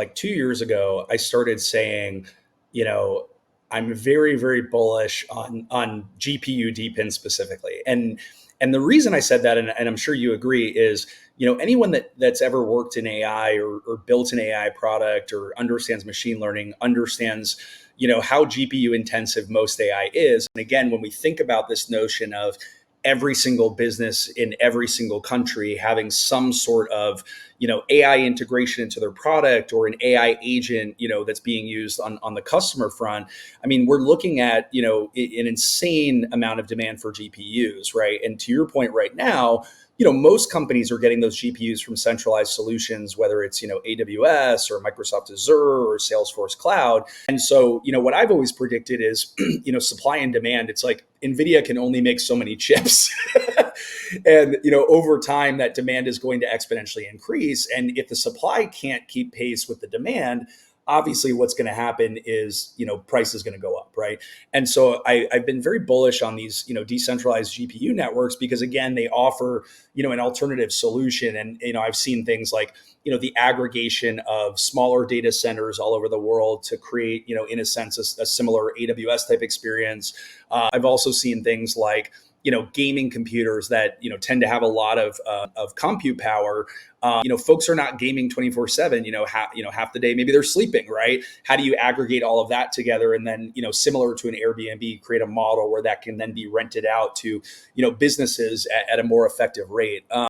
Like 2 years ago, I started saying, you know, I'm very, very bullish on GPU DePIN specifically. And the reason I said that, and I'm sure you agree, is anyone that's ever worked in AI or built an AI product or understands machine learning understands how GPU intensive most AI is. And again, when we think about this notion of every single business in every single country having some sort of AI integration into their product or an AI agent that's being used on the customer front. I mean, we're looking at an insane amount of demand for GPUs, right? And to your point right now, most companies are getting those GPUs from centralized solutions, whether it's AWS or Microsoft Azure or Salesforce Cloud. And so what I've always predicted is supply and demand. It's like NVIDIA can only make so many chips. And over time that demand is going to exponentially increase, and if the supply can't keep pace with the demand, obviously what's going to happen is price is going to go up, right? And so I've been very bullish on these decentralized GPU networks because again they offer an alternative solution. And I've seen things like the aggregation of smaller data centers all over the world to create in a sense a similar AWS type experience. I've also seen things like gaming computers that tend to have a lot of compute power. Folks are not gaming 24/7. Half the day maybe they're sleeping, right? How do you aggregate all of that together and then similar to an Airbnb, create a model where that can then be rented out to businesses at a more effective rate?